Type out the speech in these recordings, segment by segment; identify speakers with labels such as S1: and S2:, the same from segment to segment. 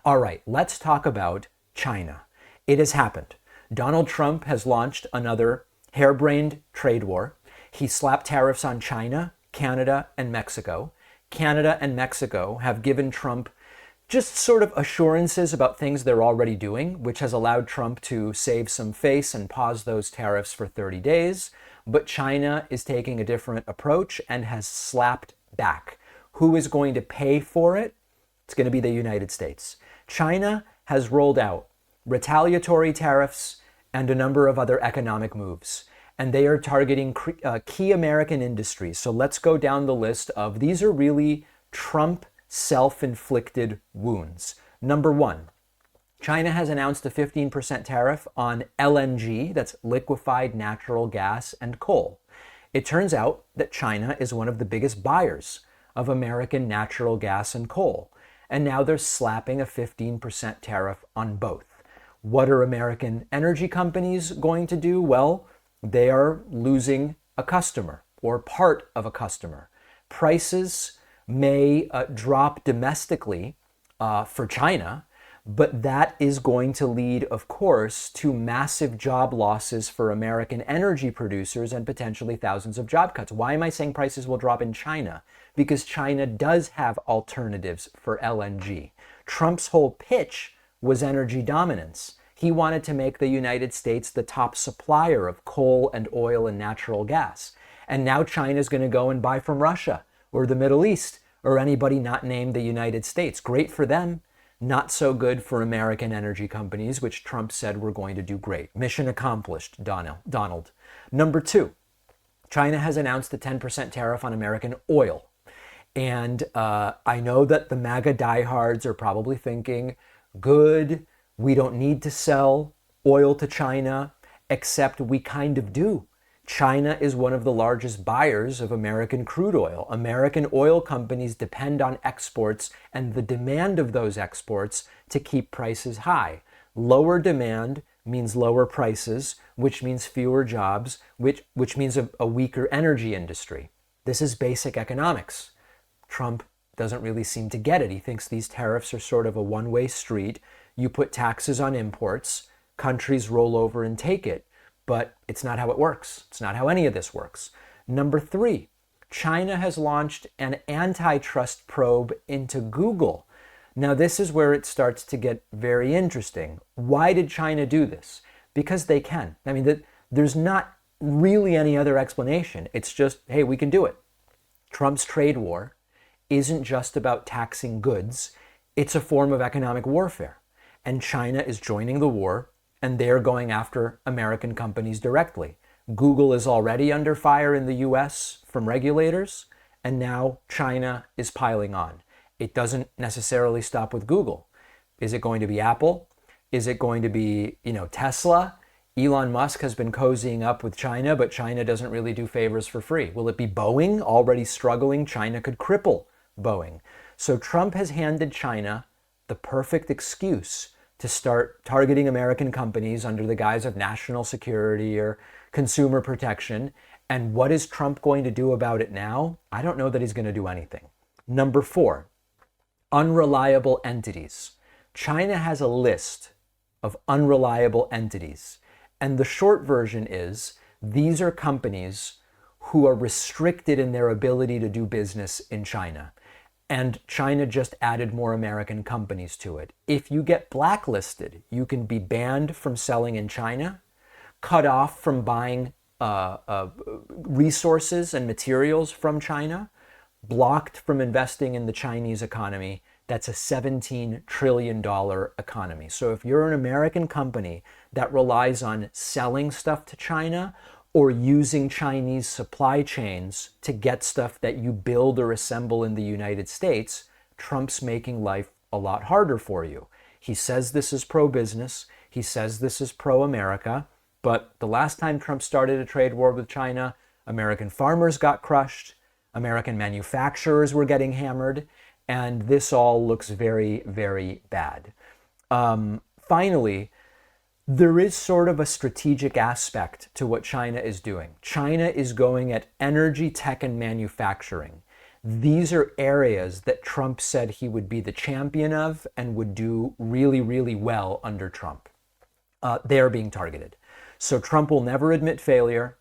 S1: All right, let's talk about China. It has happened. Donald Trump has launched another harebrained trade war. He slapped tariffs on China, Canada, and Mexico. Canada and Mexico have given Trump just sort of assurances about things they're already doing, which has allowed Trump to save some face and pause those tariffs for 30 days. But China is taking a different approach and has slapped back. Who is going to pay for it? It's going to be the United States. China has rolled out retaliatory tariffs and a number of other economic moves. And they are targeting key American industries. So let's go down the list of these are really Trump self-inflicted wounds. Number one, China has announced a 15% tariff on LNG, that's liquefied natural gas and coal. It turns out that China is one of the biggest buyers of American natural gas and coal. And now they're slapping a 15% tariff on both. What are American energy companies going to do? Well, they are losing a customer or part of a customer. Prices may drop domestically for China, but that is going to lead, of course, to massive job losses for American energy producers and potentially thousands of job cuts. Why am I saying prices will drop in China? Because China does have alternatives for LNG. Trump's whole pitch was energy dominance. He wanted to make the United States the top supplier of coal and oil and natural gas. And now China's going to go and buy from Russia or the Middle East or anybody not named the United States. Great for them. Not so good for American energy companies, which Trump said were going to do great. Mission accomplished, Donald. Number two, China has announced a 10% tariff on American oil. And I know that the MAGA diehards are probably thinking, good, we don't need to sell oil to China, except we kind of do. China is one of the largest buyers of American crude oil. American oil companies depend on exports and the demand of those exports to keep prices high. Lower demand means lower prices, which means fewer jobs, which means a weaker energy industry. This is basic economics. Trump doesn't really seem to get it. He thinks these tariffs are sort of a one-way street. You put taxes on imports, countries roll over and take it. But it's not how it works. It's not how any of this works. Number three, China has launched an antitrust probe into Google. Now, this is where it starts to get very interesting. Why did China do this? Because they can. I mean, there's not really any other explanation. It's just, hey, we can do it. Trump's trade war isn't just about taxing goods. It's a form of economic warfare. And China is joining the war, and they're going after American companies directly. Google is already under fire in the US from regulators, and now China is piling on. It doesn't necessarily stop with Google. Is it going to be Apple? Is it going to be, Tesla? Elon Musk has been cozying up with China, but China doesn't really do favors for free. Will it be Boeing? Already struggling, China could cripple Boeing. So Trump has handed China the perfect excuse to start targeting American companies under the guise of national security or consumer protection. And what is Trump going to do about it now? I don't know that he's going to do anything. Number four, unreliable entities. China has a list of unreliable entities. And the short version is these are companies who are restricted in their ability to do business in China. And China just added more American companies to it. If you get blacklisted, you can be banned from selling in China, cut off from buying resources and materials from China, blocked from investing in the Chinese economy. That's a $17 trillion economy. So if you're an American company that relies on selling stuff to China or using Chinese supply chains to get stuff that you build or assemble in the United States, Trump's making life a lot harder for you. He says this is pro-business. He says this is pro-America. But the last time Trump started a trade war with China, American farmers got crushed. American manufacturers were getting hammered. And this all looks very, very bad. Finally, there is sort of a strategic aspect to what China is doing. China is going at energy, tech, and manufacturing. These are areas that Trump said he would be the champion of and would do really, really well under Trump. They are being targeted. So Trump will never admit failure.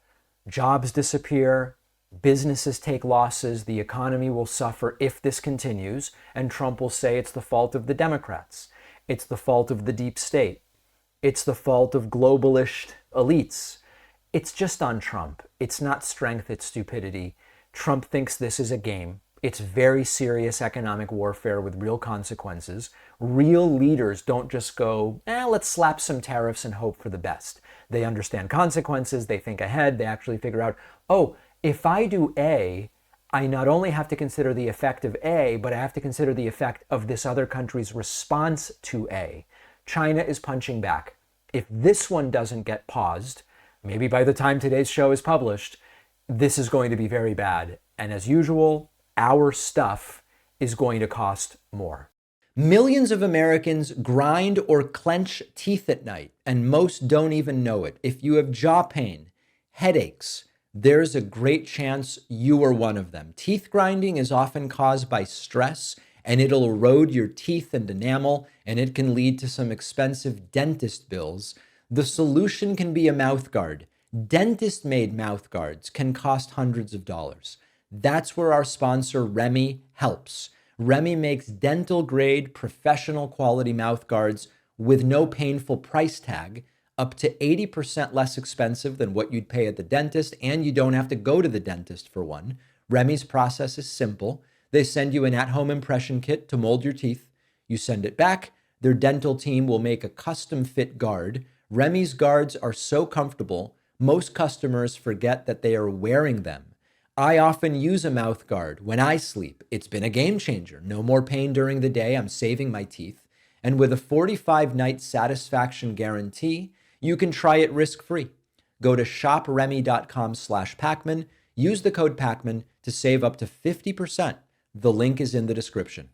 S1: Jobs disappear. Businesses take losses. The economy will suffer if this continues. And Trump will say it's the fault of the Democrats. It's the fault of the deep state. It's the fault of globalist elites. It's just on Trump. It's not strength, it's stupidity. Trump thinks this is a game. It's very serious economic warfare with real consequences. Real leaders don't just go, let's slap some tariffs and hope for the best. They understand consequences, they think ahead, they actually figure out, oh, if I do A, I not only have to consider the effect of A, but I have to consider the effect of this other country's response to A. China is punching back. If this one doesn't get paused, maybe by the time today's show is published, this is going to be very bad. And as usual, our stuff is going to cost more. Millions of Americans grind or clench teeth at night, and most don't even know it. If you have jaw pain, headaches, there's a great chance you are one of them. Teeth grinding is often caused by stress, and it'll erode your teeth and enamel, and it can lead to some expensive dentist bills. The solution can be a mouth guard. Dentist-made mouth guards can cost hundreds of dollars. That's where our sponsor, Remy, helps. Remy makes dental-grade, professional-quality mouth guards with no painful price tag, up to 80% less expensive than what you'd pay at the dentist, and you don't have to go to the dentist for one. Remy's process is simple. They send you an at-home impression kit to mold your teeth. You send it back. Their dental team will make a custom-fit guard. Remy's guards are so comfortable, most customers forget that they are wearing them. I often use a mouth guard when I sleep. It's been a game changer. No more pain during the day. I'm saving my teeth. And with a 45-night satisfaction guarantee, you can try it risk-free. Go to shopremy.com/Pacman. Use the code Pacman to save up to 50%. The link is in the description.